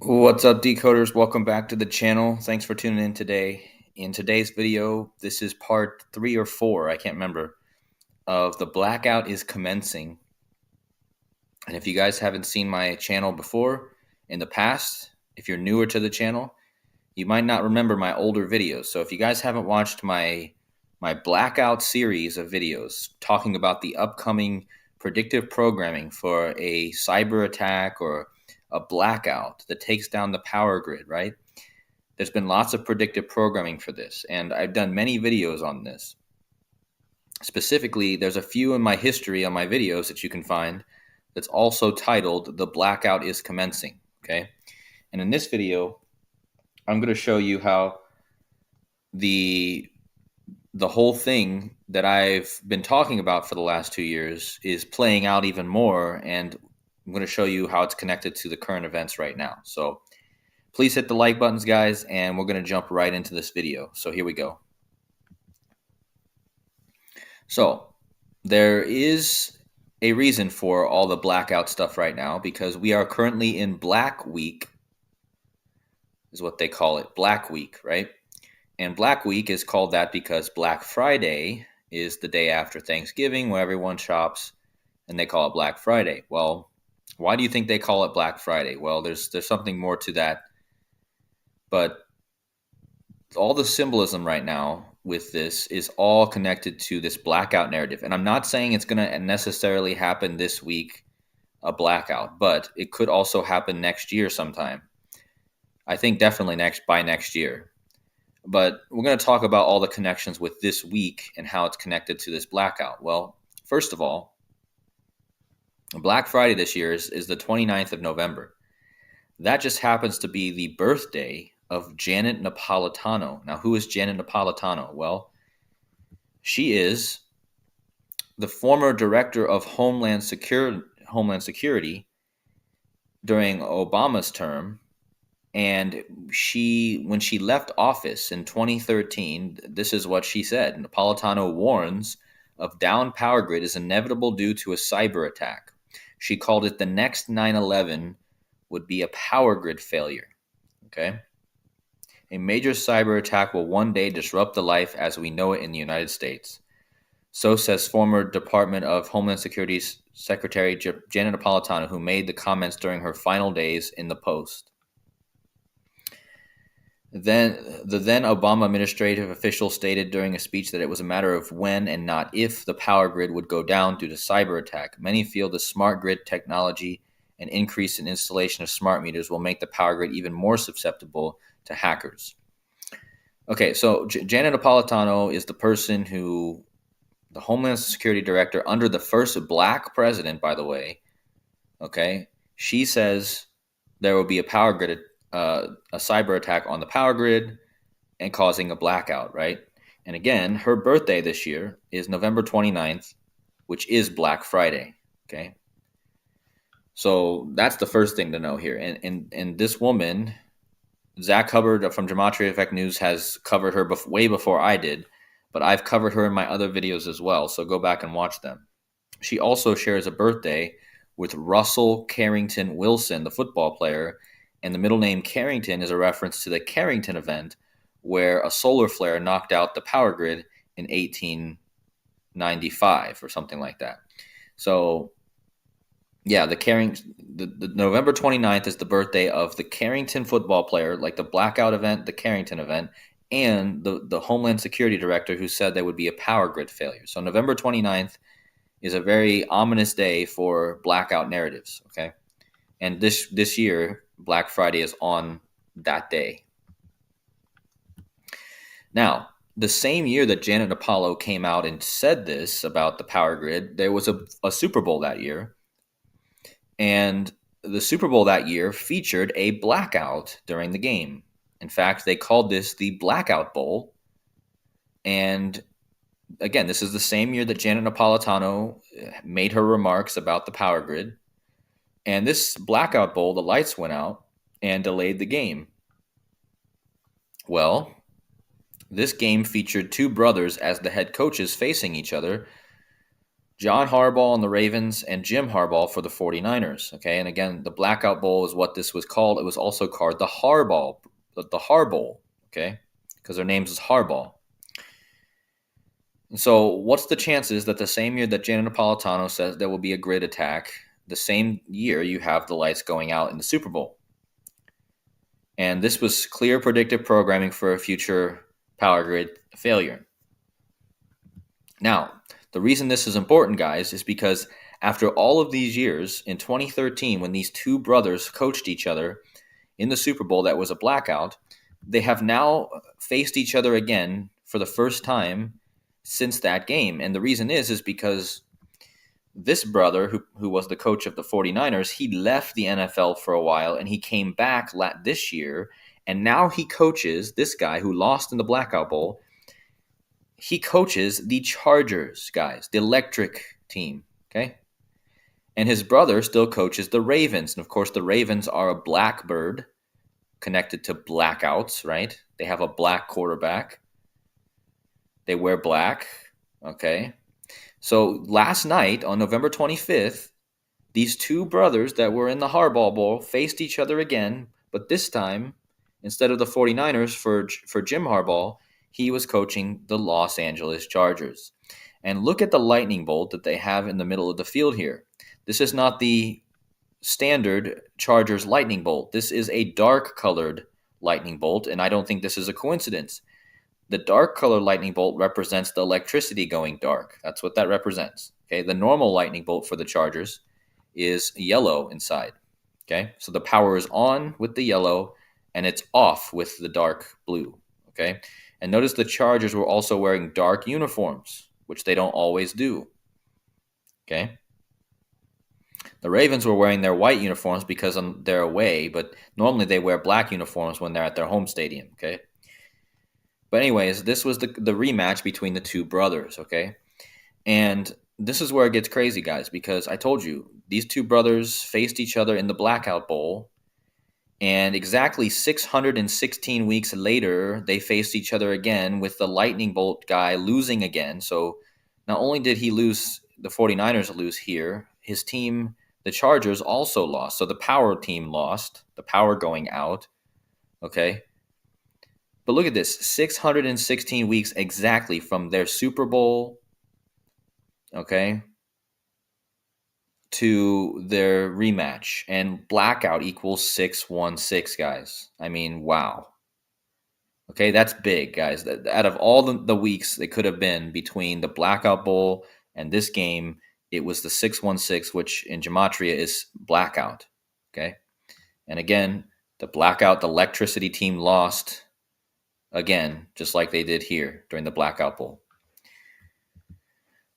What's up, decoders? Welcome back to the channel. Thanks for tuning in today. In today's video, this is part 3 or 4, I can't remember, of the Blackout is commencing. And if you guys haven't seen my channel before, in the past, if you're newer to the channel, you might not remember my older videos. So if you guys haven't watched my Blackout series of videos talking about the upcoming predictive programming for a cyber attack or a blackout that takes down the power grid, right? There's been lots of predictive programming for this, and I've done many videos on this. Specifically, there's a few in my history on my videos that you can find that's also titled "The Blackout is Commencing." Okay, and in this video, I'm going to show you how the whole thing that I've been talking about for the last 2 years is playing out even more, and I'm going to show you how it's connected to the current events right now. So please hit the like buttons, guys, and we're going to jump right into this video. So here we go. So there is a reason for all the blackout stuff right now because we are currently in Black Week, is what they call it, Black Week, right? And Black Week is called that because Black Friday is the day after Thanksgiving where everyone shops, and they call it Black Friday. Well, why do you think they call it Black Friday? Well, there's something more to that, but all the symbolism right now with this is all connected to this blackout narrative. And I'm not saying it's going to necessarily happen this week, a blackout, but it could also happen next year sometime. I think definitely by next year. But we're going to talk about all the connections with this week and how it's connected to this blackout. Well, first of all, Black Friday this year is the 29th of November. That just happens to be the birthday of Janet Napolitano. Now, who is Janet Napolitano? Well, she is the former director of Homeland Security during Obama's term. And when she left office in 2013, this is what she said. Napolitano warns of downed power grid is inevitable due to a cyber attack. She called it the next 9/11 would be a power grid failure. Okay? A major cyber attack will one day disrupt the life as we know it in the United States. So says former Department of Homeland Security Secretary Janet Napolitano, who made the comments during her final days in the post. Then the then Obama administrative official stated during a speech that it was a matter of when and not if the power grid would go down due to cyber attack. Many feel the smart grid technology and increase in installation of smart meters will make the power grid even more susceptible to hackers. Okay, so Janet Napolitano is the person who, the Homeland Security Director under the first black president, by the way. Okay, she says there will be a power grid, a cyber attack on the power grid and causing a blackout, right? And again, her birthday this year is November 29th, which is Black Friday, okay? So that's the first thing to know here. And this woman, Zach Hubbard from Gematria Effect News, has covered her way before I did, but I've covered her in my other videos as well, so go back and watch them. She also shares a birthday with Russell Carrington Wilson, the football player, and the middle name Carrington is a reference to the Carrington event where a solar flare knocked out the power grid in 1895 or something like that. So yeah, the November 29th is the birthday of the Carrington football player, like the blackout event, the Carrington event, and the Homeland Security Director who said there would be a power grid failure. So November 29th is a very ominous day for blackout narratives, okay? And this year, Black Friday is on that day. Now, the same year that Janet Napolitano came out and said this about the power grid, there was a Super Bowl that year. And the Super Bowl that year featured a blackout during the game. In fact, they called this the Blackout Bowl. And again, this is the same year that Janet Napolitano made her remarks about the power grid. And this Blackout Bowl, the lights went out and delayed the game. Well, this game featured two brothers as the head coaches facing each other John Harbaugh on the Ravens, and Jim Harbaugh for the 49ers. Okay, and again, the Blackout Bowl is what this was called. It was also called the Harbaugh, okay, because their names is Harbaugh. And so, what's the chances that the same year that Janet Napolitano says there will be a grid attack, the same year you have the lights going out in the Super Bowl? And this was clear predictive programming for a future power grid failure. Now, the reason this is important, guys, is because after all of these years, in 2013, when these two brothers coached each other in the Super Bowl that was a blackout, they have now faced each other again for the first time since that game. And the reason is because this brother, who was the coach of the 49ers, he left the NFL for a while and he came back this year. And now he coaches this guy who lost in the Blackout Bowl. He coaches the Chargers, guys, the electric team, okay? And his brother still coaches the Ravens. And of course, the Ravens are a black bird connected to blackouts, right? They have a black quarterback. They wear black, okay? So last night, on November 25th, these two brothers that were in the Harbaugh Bowl faced each other again, but this time, instead of the 49ers for Jim Harbaugh, he was coaching the Los Angeles Chargers. And look at the lightning bolt that they have in the middle of the field here. This is not the standard Chargers lightning bolt. This is a dark colored lightning bolt, and I don't think this is a coincidence. The dark colored lightning bolt represents the electricity going dark. That's what that represents. Okay, the normal lightning bolt for the Chargers is yellow inside. Okay, so the power is on with the yellow and it's off with the dark blue. Okay, and notice the Chargers were also wearing dark uniforms, which they don't always do. Okay, the Ravens were wearing their white uniforms because they're away, but normally they wear black uniforms when they're at their home stadium. Okay, but anyways, this was the rematch between the two brothers. Okay, and this is where it gets crazy, guys, because I told you these two brothers faced each other in the Blackout Bowl, and exactly 616 weeks later, they faced each other again with the lightning bolt guy losing again. So not only did he lose, the 49ers lose here, his team, the Chargers, also lost. So the power team lost, the power going out, okay? But look at this, 616 weeks exactly from their Super Bowl, okay, to their rematch, and blackout equals 616, guys. I mean, wow. Okay, that's big, guys. Out of all the weeks it could have been between the Blackout Bowl and this game, it was the 616, which in gematria is blackout. Okay, and again, the blackout, the electricity team lost again, just like they did here during the Blackout Bowl.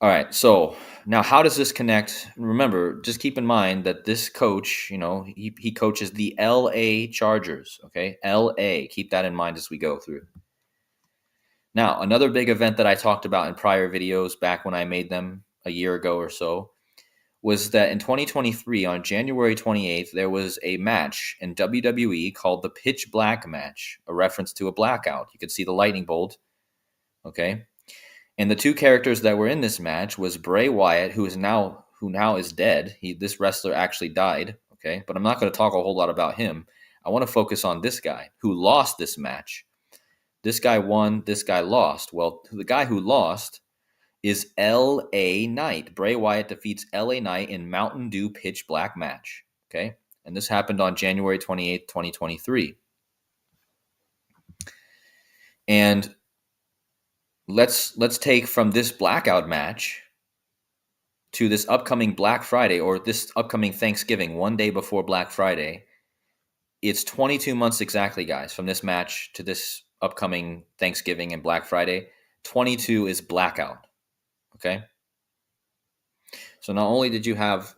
All right, so now how does this connect? Remember, just keep in mind that this coach, he coaches the LA Chargers, okay? LA, keep that in mind as we go through. Now, another big event that I talked about in prior videos back when I made them a year ago or so was that in 2023, on January 28th, there was a match in WWE called the Pitch Black match, a reference to a blackout. You could see the lightning bolt, okay? And the two characters that were in this match was Bray Wyatt, who now is dead. This wrestler actually died, okay? But I'm not going to talk a whole lot about him. I want to focus on this guy who lost this match. This guy won, this guy lost. Well, the guy who lost is L.A. Knight. Bray Wyatt defeats L.A. Knight in Mountain Dew Pitch Black match, okay? And this happened on January 28th, 2023. And let's take from this blackout match to this upcoming Black Friday, or this upcoming Thanksgiving, one day before Black Friday. It's 22 months exactly, guys, from this match to this upcoming Thanksgiving and Black Friday. 22 is blackout, okay? So not only did you have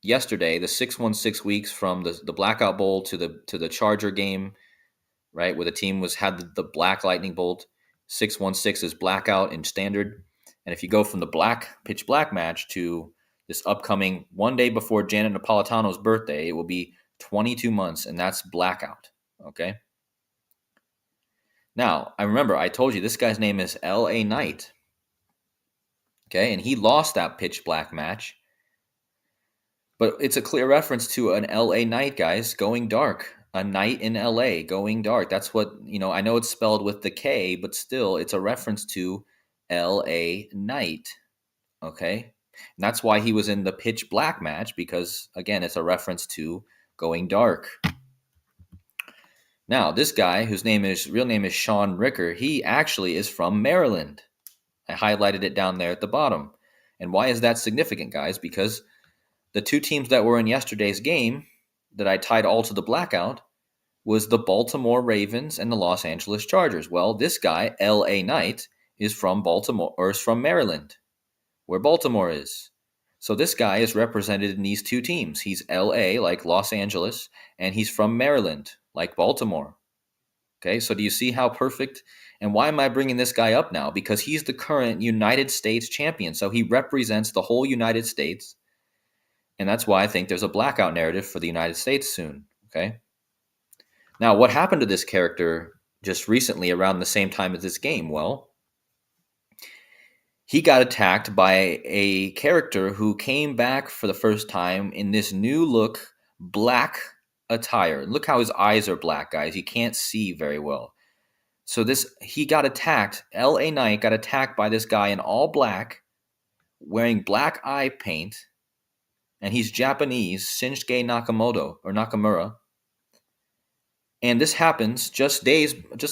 yesterday the 616 weeks from the Blackout Bowl to the Charger game, right, where the team had the black lightning bolt. 616 is blackout in standard. And if you go from the pitch black match to this upcoming one day before Janet Napolitano's birthday, it will be 22 months, and that's blackout, okay? Now, I told you this guy's name is L.A. Knight, Okay, and he lost that pitch black match. But it's a clear reference to an LA night, guys, going dark. A night in LA going dark. That's what, I know it's spelled with the K, but still it's a reference to LA night. Okay? And that's why he was in the pitch black match, because again, it's a reference to going dark. Now, this guy, whose real name is Sean Ricker, he actually is from Maryland. I highlighted it down there at the bottom. And why is that significant, guys? Because the two teams that were in yesterday's game that I tied all to the blackout was the Baltimore Ravens and the Los Angeles Chargers. Well, this guy, L.A. Knight, is from Baltimore, or is from Maryland, where Baltimore is. So this guy is represented in these two teams. He's L.A., like Los Angeles, and he's from Maryland, like Baltimore. Okay, so do you see how perfect? And why am I bringing this guy up now? Because he's the current United States champion. So he represents the whole United States. And that's why I think there's a blackout narrative for the United States soon. Okay. Now, what happened to this character just recently around the same time as this game? Well, he got attacked by a character who came back for the first time in this new look, black attire. Look how his eyes are black, guys. You can't see very well. So he got attacked. L.A. Knight got attacked by this guy in all black, wearing black eye paint, and he's Japanese, Shinsuke Nakamura. And this happens just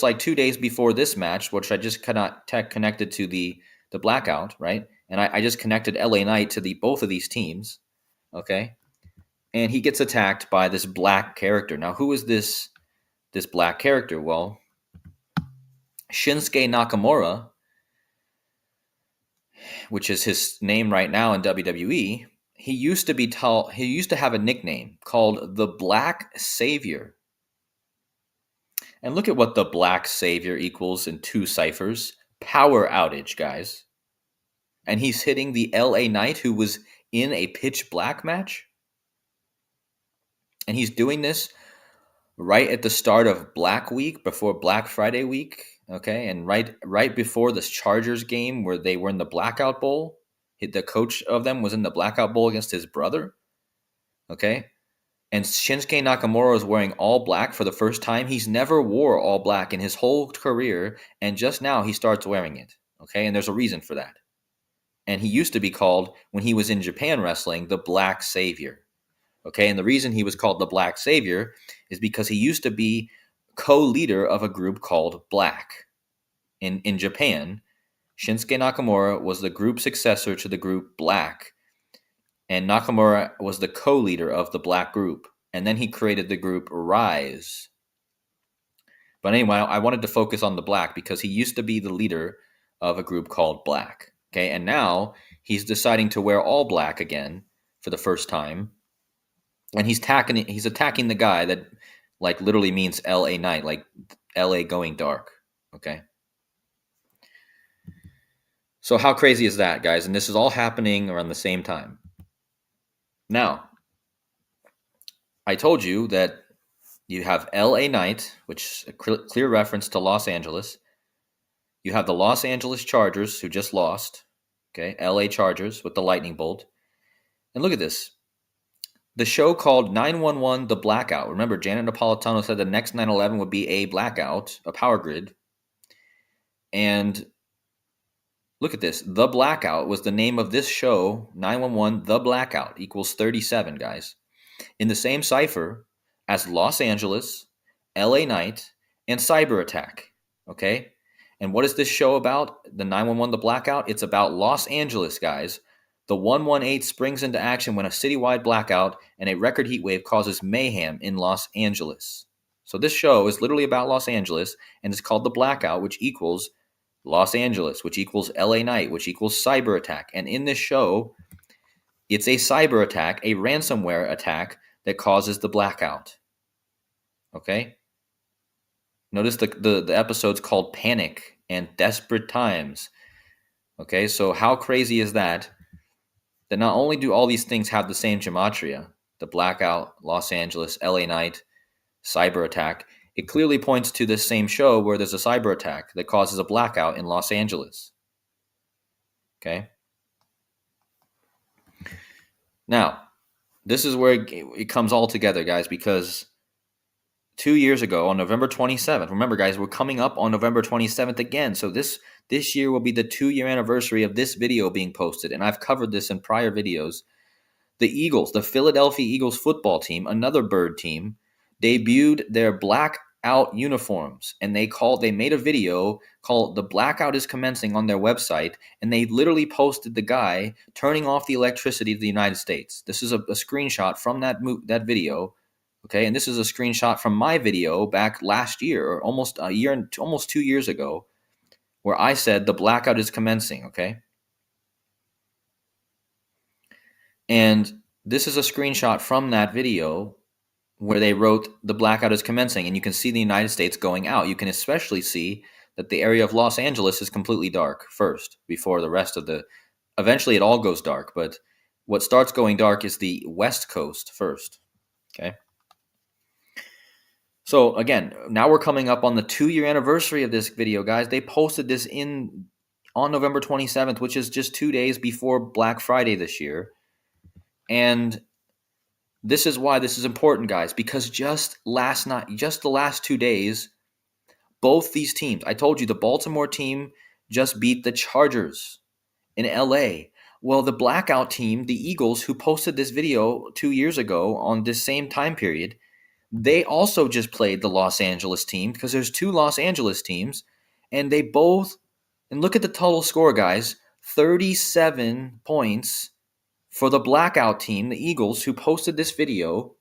like 2 days before this match, which I just connected to the blackout, right? And I just connected LA Knight to both of these teams, okay? And he gets attacked by this black character. Now, who is this black character? Well, Shinsuke Nakamura, which is his name right now in WWE, he used to have a nickname called the Black Savior. And look at what the Black Savior equals in two ciphers. Power outage, guys. And he's hitting the LA Knight, who was in a pitch black match. And he's doing this right at the start of Black Week, before Black Friday week. Okay, and right before this Chargers game where they were in the Blackout Bowl. The coach of them was in the Blackout Bowl against his brother. Okay. And Shinsuke Nakamura is wearing all black for the first time. He's never wore all black in his whole career, and just now he starts wearing it. Okay, and there's a reason for that. And he used to be called, when he was in Japan wrestling, the Black Savior. Okay, and the reason he was called the Black Savior is because he used to be co-leader of a group called Black. In Japan, Shinsuke Nakamura was the group successor to the group Black. And Nakamura was the co-leader of the Black group. And then he created the group Rise. But anyway, I wanted to focus on the Black because he used to be the leader of a group called Black. Okay, and now he's deciding to wear all black again for the first time. And he's attacking the guy that like literally means LA night, like LA going dark. Okay. So how crazy is that, guys? And this is all happening around the same time. Now, I told you that you have LA Knight, which is a clear reference to Los Angeles. You have the Los Angeles Chargers, who just lost. Okay, LA Chargers with the lightning bolt. And look at this. The show called 911 The Blackout. Remember, Janet Napolitano said the next 9/11 would be a blackout, a power grid. And look at this. The Blackout was the name of this show, 911 The Blackout, equals 37, guys. In the same cipher as Los Angeles, LA Knight, and Cyber Attack. Okay? And what is this show about? The 911 The Blackout? It's about Los Angeles, guys. The 118 springs into action when a citywide blackout and a record heat wave causes mayhem in Los Angeles. So this show is literally about Los Angeles, and it's called The Blackout, which equals Los Angeles, which equals LA Knight, which equals Cyber Attack. And in this show, it's a cyber attack, a ransomware attack that causes the blackout. Okay? Notice the episode's called Panic and Desperate Times. Okay, so how crazy is that? That not only do all these things have the same gematria, the blackout, Los Angeles, LA Knight, cyber attack, it clearly points to this same show where there's a cyber attack that causes a blackout in Los Angeles. Okay? Now, this is where it comes all together, guys, because 2 years ago on November 27th, remember, guys, we're coming up on November 27th again. So this year will be the 2-year anniversary of this video being posted. And I've covered this in prior videos. The Eagles, the Philadelphia Eagles football team, another bird team, debuted their blackout uniforms, and they made a video called "The Blackout is Commencing" on their website, and they literally posted the guy turning off the electricity to the United States. This is a screenshot from that video, okay, and this is a screenshot from my video back last year, or almost 2 years ago, where I said the blackout is commencing, okay. And this is a screenshot from that video where they wrote the blackout is commencing, and you can see the United States going out. You can especially see that the area of Los Angeles is completely dark first before the rest of eventually it all goes dark, but what starts going dark is the West Coast first, okay? So again, now we're coming up on the 2-year anniversary of this video, guys. They posted this on November 27th, which is just 2 days before Black Friday this year. And this is why this is important, guys, because just the last 2 days, both these teams, I told you the Baltimore team just beat the Chargers in LA. Well, the blackout team, the Eagles, who posted this video 2 years ago on this same time period, they also just played the Los Angeles team, because there's 2 Los Angeles teams, and and look at the total score, guys, 37 points for the blackout team, the Eagles, who posted this video.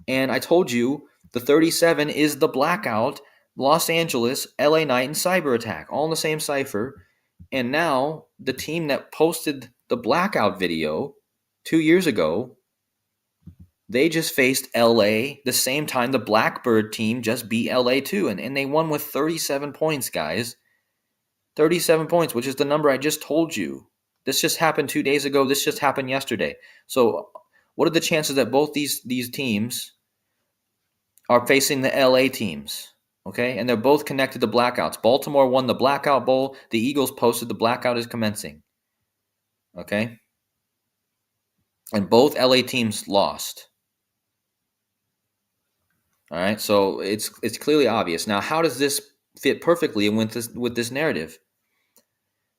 And I told you the 37 is the blackout, Los Angeles, LA Knight, and Cyber Attack, all in the same cipher. And now the team that posted the blackout video 2 years ago, they just faced LA the same time the Blackbird team just beat LA too. And they won with 37 points, guys. 37 points, which is the number I just told you. This just happened 2 days ago. This just happened yesterday. So what are the chances that both these teams are facing the LA teams? Okay, and they're both connected to blackouts. Baltimore won the Blackout Bowl. The Eagles posted the blackout is commencing. Okay, and both LA teams lost. All right, so it's clearly obvious. Now, how does this fit perfectly with this narrative?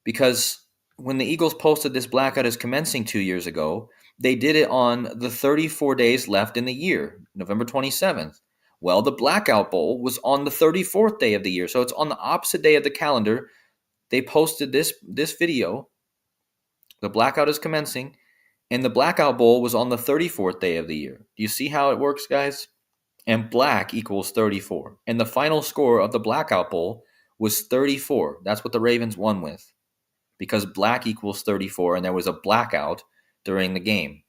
Because when the Eagles posted this blackout is commencing 2 years ago, they did it on the 34 days left in the year, November 27th. Well, the Blackout Bowl was on the 34th day of the year, so it's on the opposite day of the calendar. They posted this video, the blackout is commencing, and the Blackout Bowl was on the 34th day of the year. Do you see how it works, guys? And black equals 34. And the final score of the Blackout Bowl was 34. That's what the Ravens won with, because black equals 34, and there was a blackout during the game.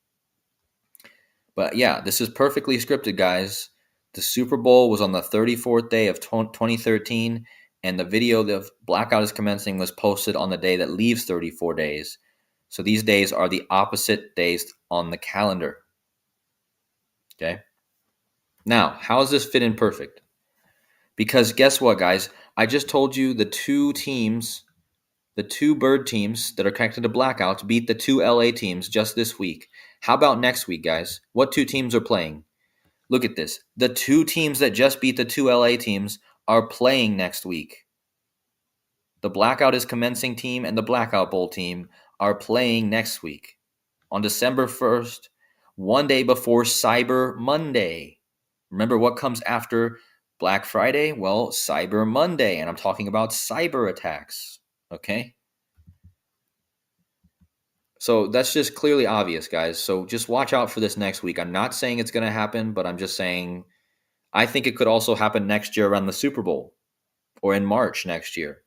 But yeah, this is perfectly scripted, guys. The Super Bowl was on the 34th day of 2013, and the video of blackout is commencing was posted on the day that leaves 34 days. So these days are the opposite days on the calendar. Okay? Now, how does this fit in perfect? Because guess what, guys? I just told you the 2 bird teams that are connected to blackouts beat the 2 LA teams just this week. How about next week, guys? What 2 teams are playing? Look at this. The 2 teams that just beat the 2 LA teams are playing next week. The blackout is commencing team and the Blackout Bowl team are playing next week on December 1st, one day before Cyber Monday. Remember what comes after Black Friday? Well, Cyber Monday, and I'm talking about cyber attacks, okay? So that's just clearly obvious, guys. So just watch out for this next week. I'm not saying it's going to happen, but I'm just saying I think it could also happen next year around the Super Bowl or in March next year.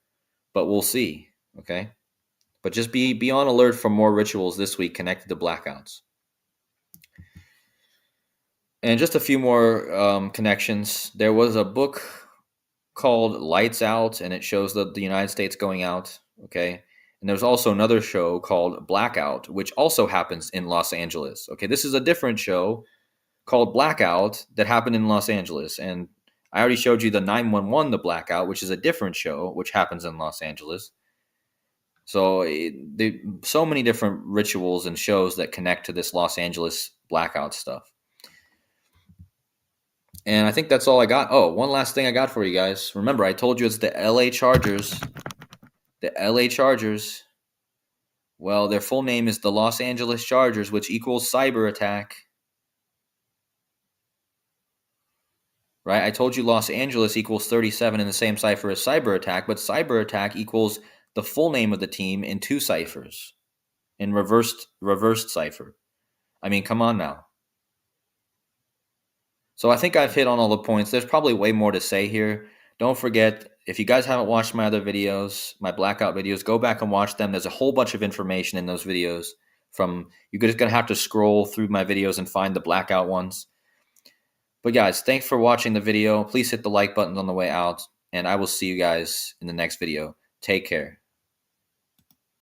But we'll see, okay? But just be on alert for more rituals this week connected to blackouts. And just a few more connections. There was a book called Lights Out, and it shows the United States going out, okay? And there's also another show called Blackout, which also happens in Los Angeles, okay? This is a different show called Blackout that happened in Los Angeles. And I already showed you the 911, the Blackout, which is a different show, which happens in Los Angeles. So so many different rituals and shows that connect to this Los Angeles blackout stuff. And I think that's all I got. Oh, one last thing I got for you guys. Remember, I told you it's the LA Chargers. The LA Chargers. Well, their full name is the Los Angeles Chargers, which equals cyber attack. Right? I told you Los Angeles equals 37 in the same cipher as cyber attack, but cyber attack equals the full name of the team in two ciphers, in reversed cipher. I mean, come on now. So I think I've hit on all the points. There's probably way more to say here. Don't forget, if you guys haven't watched my other videos, my blackout videos, go back and watch them. There's a whole bunch of information in those videos. You're just going to have to scroll through my videos and find the blackout ones. But guys, thanks for watching the video. Please hit the like button on the way out, and I will see you guys in the next video. Take care.